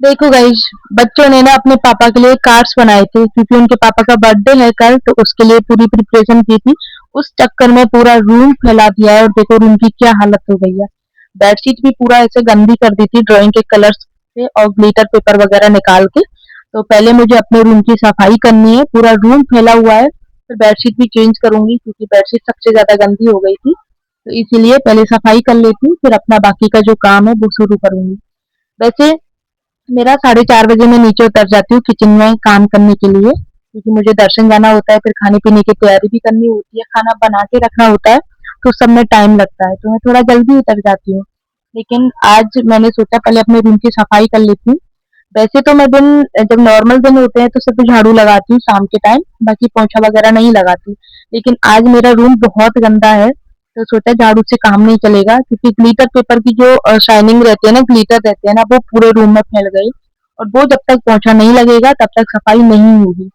देखो गाइस, बच्चों ने ना अपने पापा के लिए कार्ड्स बनाए थे क्योंकि उनके पापा का बर्थडे है कल, तो उसके लिए पूरी प्रिपरेशन की थी। उस चक्कर में पूरा रूम फैला दिया है और देखो रूम की क्या हालत हो गई है। बेडशीट भी पूरा ऐसे गंदी कर दी थी ड्राइंग के कलर्स से और ग्लिटर पेपर वगैरह निकाल के। तो पहले मुझे अपने रूम की सफाई करनी है, पूरा रूम फैला हुआ है। फिर बेडशीट भी चेंज करूंगी क्योंकि बेडशीट सबसे ज्यादा गंदी हो गई थी। तो इसीलिए पहले सफाई कर लेती हूँ, फिर अपना बाकी का जो काम है वो शुरू करूंगी। वैसे मेरा 4:30 बजे मैं नीचे उतर जाती हूँ किचन में काम करने के लिए, क्योंकि मुझे दर्शन जाना होता है, फिर खाने-पीने की तैयारी भी करनी होती है, खाना बना के रखना होता है, तो उस सब में टाइम लगता है, तो मैं थोड़ा जल्दी उतर जाती हूँ। लेकिन आज मैंने सोचा पहले अपने रूम की सफाई कर लेती हूँ। वैसे तो मैं जब नॉर्मल दिन होते हैं तो सिर्फ झाड़ू लगाती हूँ शाम के टाइम, बाकी पोंछा वगैरह नहीं लगाती। लेकिन आज मेरा रूम बहुत गंदा है, तो सोचा झाड़ू से काम नहीं चलेगा क्योंकि ग्लिटर पेपर की जो शाइनिंग रहती है ना, ग्लिटर रहते हैं ना, वो पूरे रूम में फैल गई और वो जब तक पोंछा नहीं लगेगा तब तक सफाई नहीं होगी।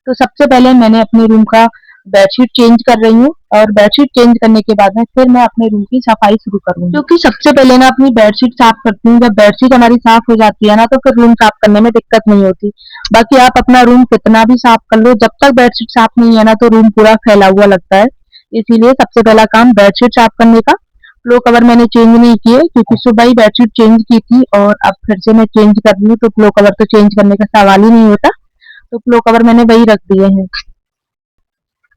तो सबसे पहले मैंने अपने रूम का बेडशीट चेंज कर रही हूँ और बेडशीट चेंज करने के बाद में फिर मैं अपने रूम की सफाई शुरू करूँगी। क्योंकि सबसे पहले ना अपनी बेडशीट साफ करती हूँ, जब बेडशीट हमारी साफ हो जाती है ना तो फिर रूम साफ करने में दिक्कत नहीं होती। बाकी आप अपना रूम कितना भी साफ कर लो, जब तक बेडशीट साफ नहीं है ना तो रूम पूरा फैला हुआ लगता है। इसीलिए सबसे पहला काम बेडशीट साफ करने का। पिलो कवर मैंने चेंज नहीं किए क्योंकि सुबह ही बेडशीट चेंज की थी और अब फिर से मैं चेंज कर रही हूँ, तो पिलो कवर तो चेंज करने का सवाल ही नहीं होता। तो पिलो कवर मैंने वही रख दिए हैं।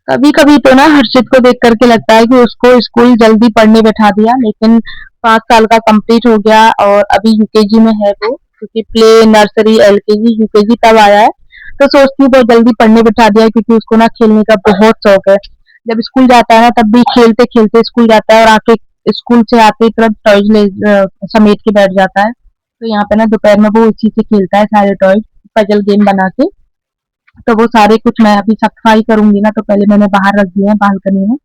कभी-कभी तो ना हर्षित को देख कर के लगता है कि उसको स्कूल जल्दी पढ़ने बैठा दिया, लेकिन 5 साल का कंप्लीट हो गया और अभी यूकेजी में है वो, क्योंकि प्ले, नर्सरी, एलकेजी, यूकेजी तब आया है। तो सोचती हूँ बहुत जल्दी पढ़ने बैठा दिया है क्योंकि उसको ना खेलने का बहुत शौक है। जब स्कूल जाता है ना तब भी खेलते-खेलते स्कूल जाता है और आके स्कूल से आते ही तुरंत टॉयज समेट के बैठ जाता है। तो यहाँ पे ना दोपहर में वो उसी से खेलता है, सारे टॉयज, पजल गेम बना के। तो वो सारे कुछ मैं अभी सफाई करूँगी ना, तो पहले मैंने बाहर रख दिए हैं बालकनी में,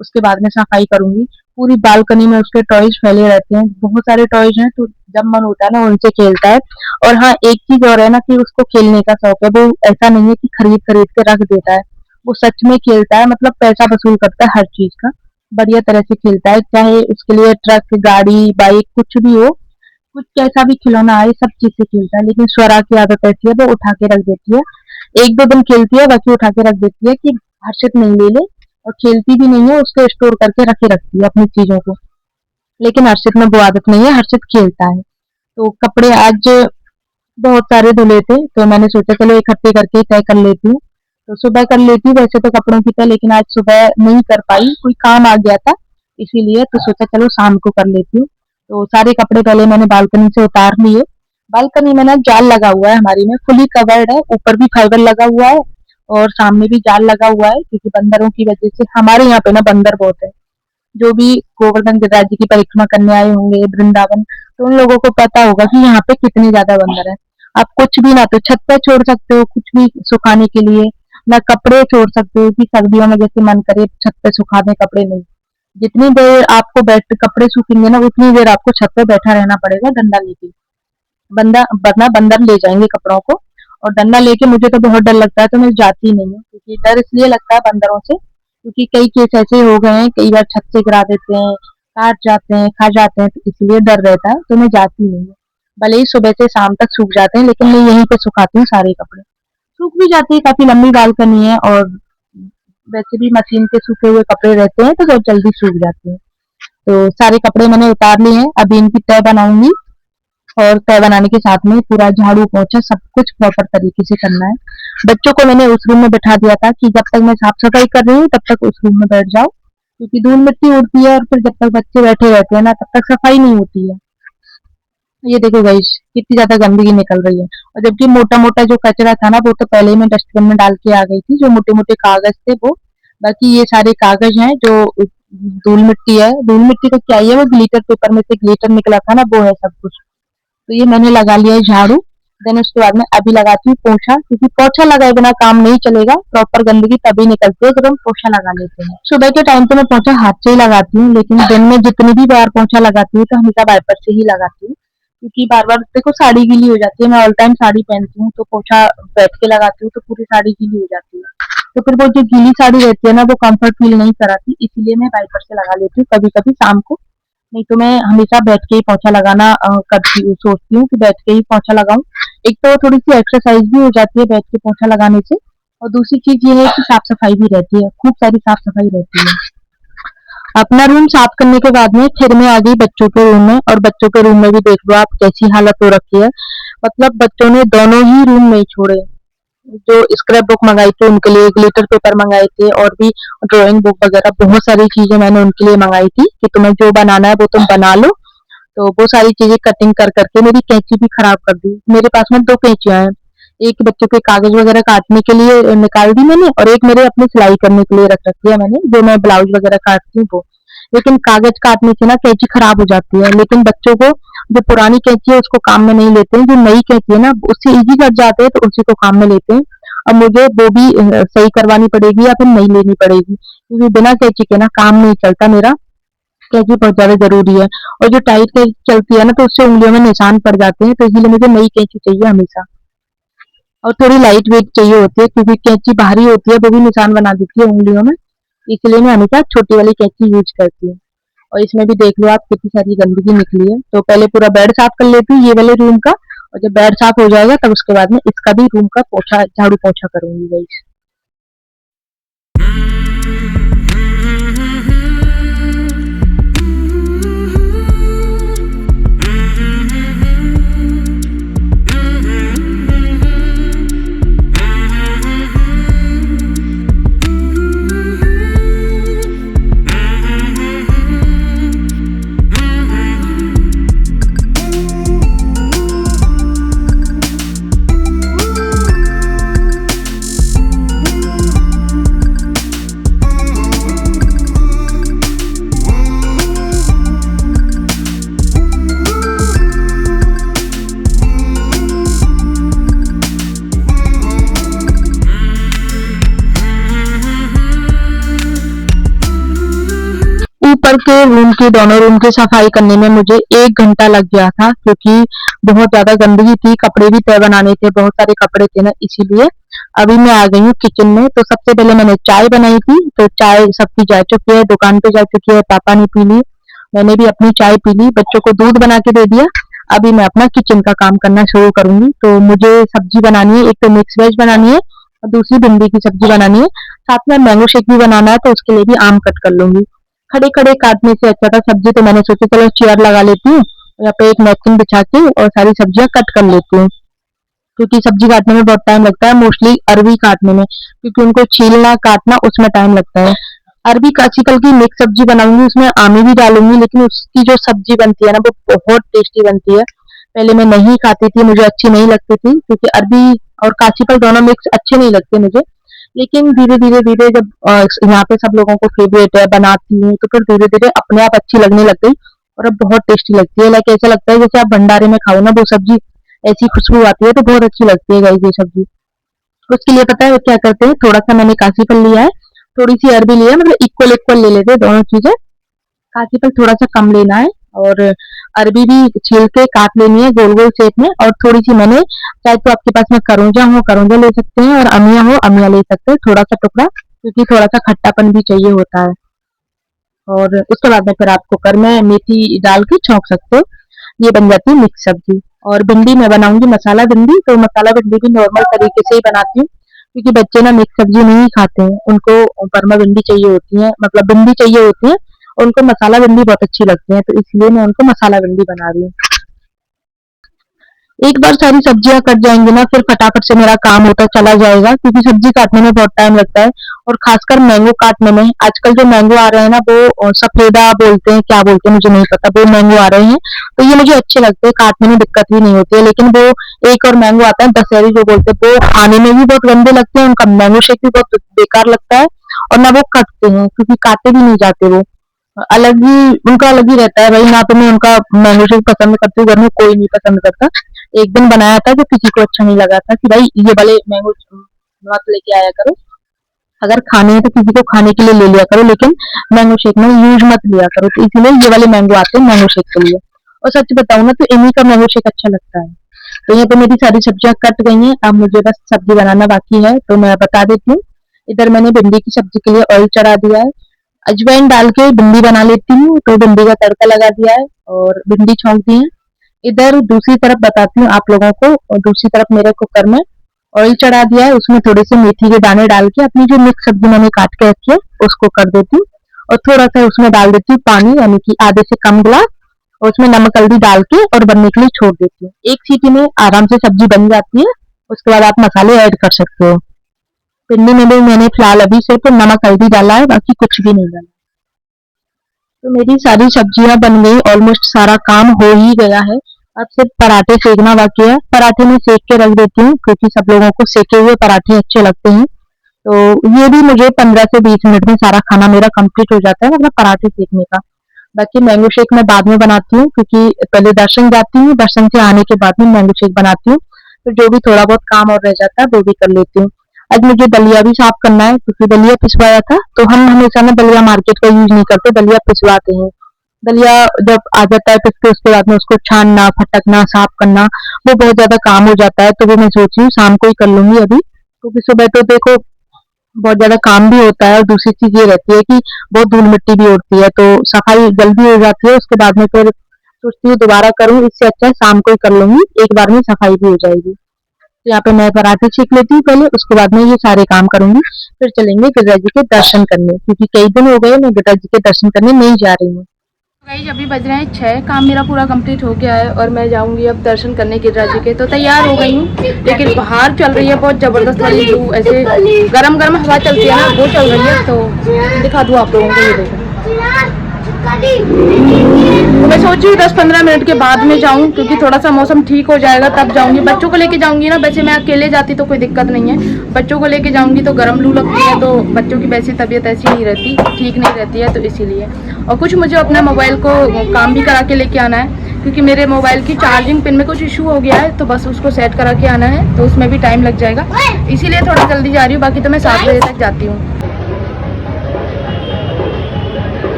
उसके बाद में सफाई करूँगी। पूरी बालकनी में उसके टॉयज़ फैले रहते हैं, बहुत सारे टॉयज़ हैं, तो जब मन होता है ना उनसे खेलता है। और हाँ, एक चीज़ और है ना कि उसको खेलने का शौक है, वो ऐसा नहीं है कि खरीद-खरीद के रख देता है, वो सच में खेलता है, मतलब पैसा वसूल करता है हर चीज़ का, बढ़िया तरह से खेलता है, चाहे उसके लिए ट्रक, गाड़ी, बाइक कुछ भी हो, कुछ कैसा भी खिलौना आए सब चीज़ से खेलता है। लेकिन स्वरा की आदत ऐसी है, वो उठा के रख देती है। 1-2 दिन खेलती है, बाकी उठा के रख देती है कि हर्षित नहीं ले ले, और खेलती भी नहीं है, उसको स्टोर करके रखे रखती है अपनी चीज़ों को। लेकिन हर्षित में वो आदत नहीं है, हर्षित खेलता है। तो कपड़े आज बहुत सारे धुले थे, तो मैंने सोचा चलो इकट्ठे करके ही तय कर लेती हूँ। तो सुबह कर लेती हूँ वैसे तो कपड़ों की तय, लेकिन आज सुबह नहीं कर पाई, कोई काम आ गया था, इसीलिए तो सोचा चलो शाम को कर लेती हूँ। तो सारे कपड़े पहले मैंने बालकनी से उतार लिए। बालकनी में ना जाल लगा हुआ है हमारी में, फुली कवर्ड है, ऊपर भी फाइबर लगा हुआ है और सामने भी जाल लगा हुआ है क्योंकि बंदरों की वजह से हमारे यहाँ पे ना बंदर बहुत है। जो भी गोवर्धन गिरिराज जी की परिक्रमा करने आए होंगे वृंदावन, तो उन लोगों को पता होगा कि यहाँ पे कितने ज्यादा बंदर है। आप कुछ भी ना तो छत पे छोड़ सकते हो कुछ भी सुखाने के लिए, ना कपड़े छोड़ सकते हो कि सर्दियों में जैसे मन करे छत पे सुखा दें कपड़े, नहीं। जितनी देर आपको बैठ कपड़े सूखेंगे ना उतनी देर आपको छत पे बैठा रहना पड़ेगा डंडा लेके, बंदा वरना बंदर ले जाएंगे कपड़ों को। और डंडा लेके मुझे तो बहुत डर लगता है, तो मैं जाती नहीं हूँ, क्योंकि डर इसलिए लगता है बंदरों से क्योंकि कई केस ऐसे हो गए हैं, कई बार छत से गिरा देते हैं, काट जाते हैं, खा जाते हैं, तो इसलिए डर रहता है, तो मैं जाती नहीं हूँ। भले ही सुबह से शाम तक सूख जाते हैं, लेकिन मैं यहीं पे सुखाती हूँ सारे कपड़े। सूख भी जाती है, काफी लंबी बालकनी है और वैसे भी मशीन के सूखे हुए कपड़े रहते हैं तो बहुत जल्दी सूख जाते हैं। तो सारे कपड़े मैंने उतार लिए हैं, अभी इनकी तह बनाऊंगी और तय बनाने के साथ में पूरा झाड़ू पोछा सब कुछ प्रॉपर तरीके से करना है। बच्चों को मैंने उस रूम में बैठा दिया था कि जब तक मैं साफ सफाई कर रही हूँ तब तक उस रूम में बैठ जाओ, क्योंकि धूल मिट्टी उड़ती है और फिर जब तक बच्चे बैठे रहते हैं ना तब तक सफाई नहीं होती है। ये देखो गाइस कितनी ज्यादा गंदगी निकल रही है, और जबकि मोटा मोटा जो कचरा था ना वो तो पहले ही मैं डस्टबिन में डाल के आ गई थी, जो मोटे मोटे कागज थे वो। बाकी ये सारे कागज हैं जो धूल मिट्टी है, धूल मिट्टी तो क्या ही है, वो ग्लिटर पेपर में से ग्लिटर निकला था ना, वो है सब कुछ। तो ये मैंने लगा लिया है झाड़ू। देन उसके बाद में अभी लगाती हूँ पोछा, क्योंकि पोछा लगाए बिना काम नहीं चलेगा, प्रॉपर गंदगी तभी निकलती है जब हम पोछा लगा लेते हैं। सुबह के टाइम तो मैं पोछा हाथ से ही लगाती हूँ, लेकिन दिन में जितनी भी बार पोछा लगाती हूँ तो हमेशा वाइपर से ही लगाती हूँ, क्योंकि बार बार देखो साड़ी गीली हो जाती है, मैं ऑल टाइम साड़ी पहनती हूँ, तो पोछा बैठ के लगाती हूँ तो पूरी साड़ी गीली हो जाती है, तो फिर वो जो गीली साड़ी रहती है ना वो कंफर्ट फील नहीं कराती, इसीलिए मैं वाइपर से लगा लेती हूँ कभी कभी शाम को। नहीं तो मैं हमेशा बैठ के ही पोछा लगाना करती हूँ, सोचती हूँ कि बैठ के ही पोछा लगाऊँ। एक तो थोड़ी-सी एक्सरसाइज़ भी हो जाती है बैठ के पोछा लगाने से और दूसरी चीज़ ये है कि साफ-सफाई भी रहती है, खूब सारी साफ-सफाई रहती है। अपना रूम साफ करने के बाद में फिर मैं आ गई बच्चों के रूम में और बच्चों के रूम में भी देख लो आप कैसी हालत हो रखी है। मतलब बच्चों ने दोनों ही रूम नहीं छोड़े। जो स्क्रैप बुक मंगाई थी उनके लिए, ग्लिटर पेपर मंगाए थे और भी ड्राइंग बुक वगैरह बहुत सारी चीजें मैंने उनके लिए मंगाई थी कि तुम्हें जो बनाना है वो तुम बना लो। तो वो सारी चीजें कटिंग कर करके मेरी कैंची भी खराब कर दी। मेरे पास में 2 कैंचियाँ हैं। एक बच्चों के कागज वगैरह काटने के लिए निकाल दी मैंने और एक मेरे अपनी सिलाई करने के लिए रख रखी है मैंने, जो मैं ब्लाउज वगैरह काटती हूँ वो। लेकिन कागज काटने से ना कैंची खराब हो जाती है, लेकिन बच्चों को जो पुरानी कैंची है उसको काम में नहीं लेते हैं, जो नई कैंची है ना उससे ईज़ी कट जाते हैं तो उसी को काम में लेते हैं। अब मुझे वो भी सही करवानी पड़ेगी या फिर नई लेनी पड़ेगी, क्योंकि बिना कैंची के ना काम नहीं चलता मेरा। कैंची बहुत ज़्यादा ज़रूरी है और जो टाइट कैंची चलती है ना तो उससे उँगलियों में निशान पड़ जाते हैं, तो इसीलिए मुझे नई कैंची चाहिए हमेशा। और थोड़ी लाइट वेट चाहिए होती है क्योंकि कैंची भारी होती है, वो भी निशान बना देती है उँगलियों में, इसलिए मैं हमेशा छोटी वाली कैंची यूज़ करती हूँ। और इसमें भी देख लो आप कितनी सारी गंदगी निकली है। तो पहले पूरा बेड साफ कर लेती हूँ ये वाले रूम का और जब बेड साफ हो जाएगा तब उसके बाद में इसका भी रूम का पोछा झाड़ू पोछा करूंगी गाइस। ऊपर के रूम की दोनों रूम की सफाई करने में मुझे 1 घंटा लग गया था क्योंकि बहुत ज़्यादा गंदगी थी, कपड़े भी तह बनाने थे, बहुत सारे कपड़े थे ना इसीलिए। अभी मैं आ गई हूँ किचन में, तो सबसे पहले मैंने चाय बनाई थी, तो चाय सबकी जा चुकी है, दुकान पे जा चुकी है, पापा ने पी ली, मैंने भी अपनी चाय पी ली, बच्चों को दूध बना के दे दिया। अभी मैं अपना किचन का काम करना शुरू करूँगी, तो मुझे सब्जी बनानी है, एक तो मिक्स वेज बनानी है और दूसरी भिंडी की सब्जी बनानी है, साथ में मैंगो शेक भी बनाना है, तो उसके लिए भी आम कट कर लूँगी। खड़े-खड़े काटने से अच्छा था सब्जी, तो मैंने सोचा चलो चेयर लगा लेती हूँ, यहाँ पे एक नैपकिन बिछा के और सारी सब्जियाँ कट कर लेती हूँ, क्योंकि सब्जी काटने में बहुत टाइम लगता है, मोस्टली अरबी काटने में, क्योंकि उनको छीलना, काटना उसमें टाइम लगता है। अरबी काशीकल की मिक्स सब्जी बनाऊंगी, उसमें आमी भी डालूंगी, लेकिन उसकी जो सब्जी बनती है ना वो बहुत टेस्टी बनती है। पहले मैं नहीं खाती थी, मुझे अच्छी नहीं लगती थी, क्योंकि अरबी और काशीफल दोनों मिक्स अच्छे नहीं लगते मुझे। लेकिन धीरे-धीरे जब यहाँ पे सब लोगों को फेवरेट है, बनाती हूँ, तो फिर धीरे-धीरे अपने आप अच्छी लगने लग गई और अब बहुत टेस्टी लगती है। लाइक ऐसा लगता है जैसे आप भंडारे में खाओ ना वो सब्जी, ऐसी खुशबू आती है तो बहुत अच्छी लगती है गाइस ये सब्जी। उसके लिए पता है वो क्या करते हैं, थोड़ा-सा मैंने काशीफल लिया है, थोड़ी-सी अरबी लिया है, मतलब इक्वल-इक्वल ले लेते हैं दोनों चीज़ें। काशीफल थोड़ा-सा कम लेना है और अरबी भी छील के काट लेनी है गोल-गोल शेप में और थोड़ी-सी मैंने, चाहे तो आपके पास में करौंजा हो, करौंजा ले सकते हैं और अमिया हो, अमिया ले सकते हैं, थोड़ा-सा टुकड़ा, क्योंकि थोड़ा-सा खट्टापन भी चाहिए होता है। और उसके बाद में फिर आप कुकर में मेथी डाल के छौंक सकते हो। ये बन जाती है मिक्स सब्जी। और भिंडी मैं बनाऊंगी मसाला भिंडी, तो मसाला भिंडी भी नॉर्मल तरीके से ही बनाती हूँ, क्योंकि बच्चे ना मिक्स सब्जी नहीं खाते हैं, उनको परमा भिंडी चाहिए होती है, मतलब भिंडी चाहिए होती है, उनको मसाला भिंडी बहुत अच्छी लगती है, तो इसलिए मैं उनको मसाला भिंडी बना रही हूँ। एक बार सारी सब्जियां कट जाएंगी ना फिर फटाफट से मेरा काम होता चला जाएगा, क्योंकि सब्जी काटने में बहुत टाइम लगता है और खासकर मैंगो काटने में। आजकल जो मैंगो आ रहे हैं ना वो सफेदा बोलते हैं, क्या बोलते हैं मुझे नहीं पता, वो मैंगो आ रहे हैं, तो ये मुझे अच्छे लगते हैं, काटने में दिक्कत भी नहीं होती है। लेकिन वो एक और मैंगो आता है दशहरी जो बोलते हैं, वो खाने में भी बहुत गंदे लगते हैं, उनका मैंगो शेक भी बहुत बेकार लगता है और ना वो कटते हैं, क्योंकि काटे भी नहीं जाते वो, अलग ही उनका अलग ही रहता है भाई। ना तो मैं उनका मैंगो शेक पसंद करती हूँ, घर में कोई नहीं पसंद करता। एक दिन बनाया था जो किसी को अच्छा नहीं लगा था कि भाई ये वाले मैंगो मत लेके आया करो, अगर खाने हैं तो किसी को खाने के लिए ले लिया करो, लेकिन मैंगो शेक में यूज मत लिया करो, तो इसीलिए ये वाले मैंगो आते हैं मैंगो शेक के लिए। और सच बताऊं ना तो इन्हीं का मैंगो शेक अच्छा लगता है। तो यहाँ पे मेरी सारी सब्जियां कट गई हैं, अब मुझे बस सब्जी बनाना बाकी है, तो मैं बता देती हूँ। इधर मैंने भिंडी की सब्जी के लिए ऑयल चढ़ा दिया है, अजवाइन डाल के भिंडी बना लेती हूँ, तो भिंडी का तड़का लगा दिया है और भिंडी छौंक दी है। इधर दूसरी तरफ बताती हूँ आप लोगों को, और दूसरी तरफ मेरे कुकर में ऑयल चढ़ा दिया है, उसमें थोड़े से मेथी के दाने डाल के अपनी जो मिक्स सब्जी मैंने काट के रखी है उसको कर देती हूँ, और थोड़ा सा उसमें डाल देती हूँ पानी, यानी कि आधे से कम गिलास, और उसमें नमक हल्दी डाल के और बनने के लिए छोड़ देती हूँ। एक सीटी में आराम से सब्जी बन जाती है। उसके बाद आप मसाले ऐड कर सकते हो। भिंडी में भी मैंने फिलहाल अभी सिर्फ नमक हल्दी डाला है, बाकी कुछ भी नहीं डाला। तो मेरी सारी सब्जियां बन गई, ऑलमोस्ट सारा काम हो ही गया है। अब सिर्फ पराठे सेकना बाकी है। पराठे में सेक के रख देती हूँ, क्योंकि सब लोगों को सेके हुए पराठे अच्छे लगते हैं। तो ये भी मुझे 15 से 20 मिनट में सारा खाना मेरा कंप्लीट हो जाता है, मतलब पराठे सेकने का। बाकी मैंगो शेक मैं बाद में बनाती हूँ, क्योंकि पहले दर्शन जाती हूँ, दर्शन से आने के बाद में मैंगो शेक बनाती हूँ। तो जो भी थोड़ा बहुत काम और रह जाता है वो भी कर लेती हूँ। आज मुझे दलिया भी साफ करना है, क्योंकि दलिया पिसवाया था। तो हम हमेशा ना दलिया मार्केट का यूज नहीं करते, दलिया पिसवाते हैं। दलिया जब आ जाता है पिस के उसके बाद में उसको छानना, फटकना, साफ करना, वो बहुत ज्यादा काम हो जाता है। तो वो मैं सोच रही हूँ शाम को ही कर लूंगी अभी, क्योंकि सुबह तो देखो बहुत ज्यादा काम भी होता है, और दूसरी चीज ये रहती है कि बहुत धूल मिट्टी भी उड़ती है, तो सफाई जल्दी हो जाती है। उसके बाद में फिर सोचती हूँ दोबारा करूँ, इससे अच्छा है शाम को ही कर लूंगी, एक बार में सफाई भी हो जाएगी। तो यहाँ पे मैं पराठे छीक लेती हूँ पहले, उसके बाद में ये सारे काम करूंगी। फिर चलेंगे गिरिराज जी के दर्शन करने, क्योंकि कई दिन हो गए मैं गिरिराज जी के दर्शन करने नहीं जा रही हूँ। गाइस अभी बज रहे हैं 6, काम मेरा पूरा कंप्लीट हो गया है और मैं जाऊंगी अब दर्शन करने गिरिराज जी के। तो तैयार हो गई हूँ, लेकिन बाहर चल रही है बहुत जबरदस्त वाली लू, ऐसे गरम गरम हवा चलती है ना, वो चल रही है। तो दिखा दूँ आप लोगों को, ये देखो। तो मैं सोच रही हूँ 10-15 मिनट के बाद में जाऊँ, क्योंकि थोड़ा सा मौसम ठीक हो जाएगा तब जाऊंगी। बच्चों को लेके जाऊंगी ना, वैसे मैं अकेले जाती तो कोई दिक्कत नहीं है, बच्चों को लेके जाऊंगी तो गर्म लू लगती है, तो बच्चों की वैसी तबीयत ऐसी नहीं रहती, ठीक नहीं रहती है, तो इसीलिए। और कुछ मुझे अपना मोबाइल को काम भी करा के लेके आना है, क्योंकि मेरे मोबाइल की चार्जिंग पिन में कुछ इशू हो गया है, तो बस उसको सेट करा के आना है, तो उसमें भी टाइम लग जाएगा, इसीलिए थोड़ा जल्दी जा रही हूँ। बाकी तो मैं 7 बजे तक जाती हूँ।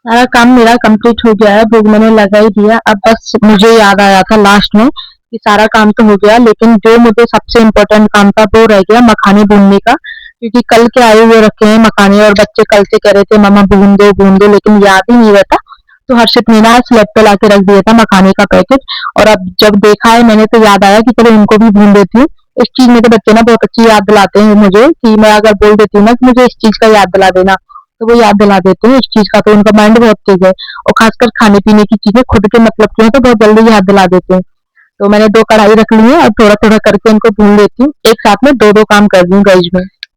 सारा काम मेरा कंप्लीट हो गया है, भोग मैंने लगा ही दिया। अब बस मुझे याद आया था लास्ट में कि सारा काम तो हो गया, लेकिन जो मुझे सबसे इम्पोर्टेंट काम था वो रह गया, मखाने भूनने का। क्योंकि कल के आए हुए रखे हैं मखाने, और बच्चे कल से कह रहे थे मम्मा भून दो, लेकिन याद ही नहीं रहता। तो हर्षित ने ना स्लैब पे लाके रख दिया था मखाने का पैकेट, और अब जब देखा है मैंने तो याद आया कि चलो इनको भी भून देती हूँ। इस चीज में तो बच्चे ना बहुत अच्छी याद दिलाते हैं मुझे, कि मैं अगर बोल देती हूँ ना कि मुझे इस चीज का याद दिला देना, तो वो याद दिला देते हैं इस चीज का। तो उनका माइंड बहुत तेज है, और खासकर खाने पीने की चीजें खुद के मतलब की हो तो बहुत जल्दी याद दिला देते हैं। तो मैंने 2 कढ़ाई रख ली है, और थोड़ा थोड़ा करके इनको भून लेती हूँ, एक साथ में 2-2 काम कर रही हूँ गैस में।